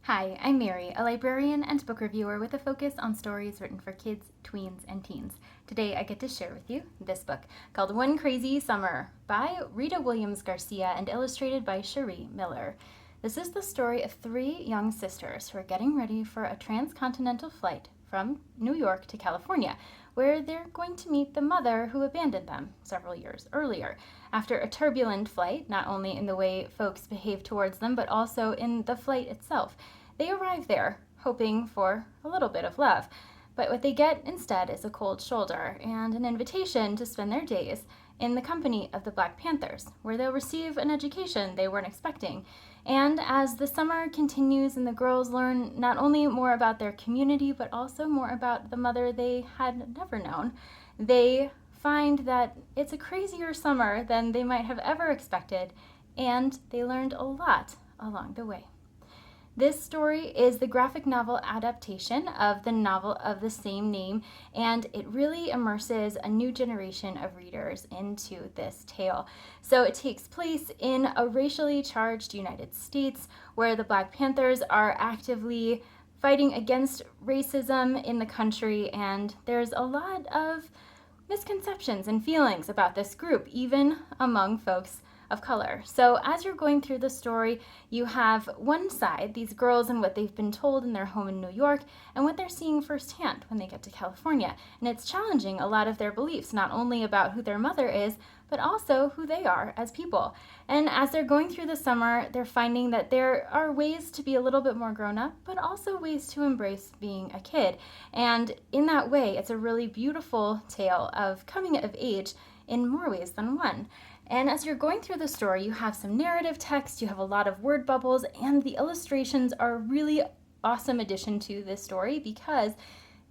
Hi, I'm Mary, a librarian and book reviewer with a focus on stories written for kids, tweens, and teens. Today I get to share with you this book called One Crazy Summer by Rita Williams Garcia and illustrated by Cherie Miller. This is the story of three young sisters who are getting ready for a transcontinental flight from New York to California, where they're going to meet the mother who abandoned them several years earlier. After a turbulent flight, not only in the way folks behave towards them, but also in the flight itself, they arrive there hoping for a little bit of love. But what they get instead is a cold shoulder and an invitation to spend their days in the company of the Black Panthers, where they'll receive an education they weren't expecting. And as the summer continues and the girls learn not only more about their community, but also more about the mother they had never known, they find that it's a crazier summer than they might have ever expected, and they learned a lot along the way. This story is the graphic novel adaptation of the novel of the same name, and it really immerses a new generation of readers into this tale. So it takes place in a racially charged United States where the Black Panthers are actively fighting against racism in the country, and there's a lot of misconceptions and feelings about this group, even among folks of color. So as you're going through the story, you have one side, these girls and what they've been told in their home in New York and what they're seeing firsthand when they get to California. And it's challenging a lot of their beliefs, not only about who their mother is, but also who they are as people. And as they're going through the summer, they're finding that there are ways to be a little bit more grown up, but also ways to embrace being a kid. And in that way, it's a really beautiful tale of coming of age in more ways than one. And as you're going through the story, you have some narrative text, you have a lot of word bubbles, and the illustrations are a really awesome addition to this story because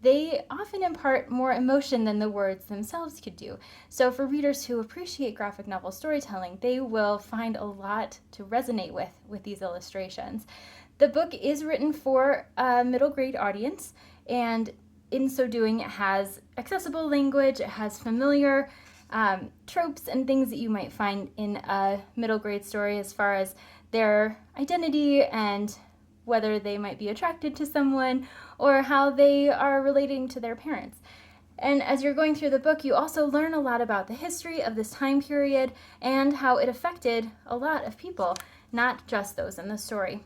they often impart more emotion than the words themselves could do. So for readers who appreciate graphic novel storytelling, they will find a lot to resonate with these illustrations. The book is written for a middle grade audience, and in so doing, it has accessible language, it has familiar tropes and things that you might find in a middle grade story as far as their identity and whether they might be attracted to someone or how they are relating to their parents. And as you're going through the book, you also learn a lot about the history of this time period and how it affected a lot of people, not just those in the story.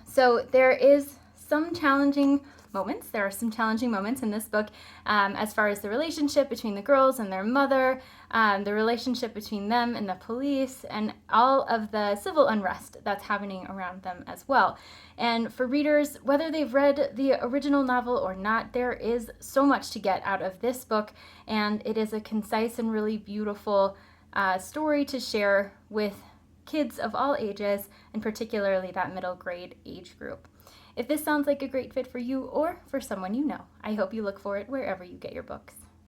So there is some challenging moments. There are some challenging moments in this book as far as the relationship between the girls and their mother, the relationship between them and the police, and all of the civil unrest that's happening around them as well. And for readers, whether they've read the original novel or not, there is so much to get out of this book, and it is a concise and really beautiful story to share with kids of all ages, and particularly that middle grade age group. If this sounds like a great fit for you or for someone you know, I hope you look for it wherever you get your books.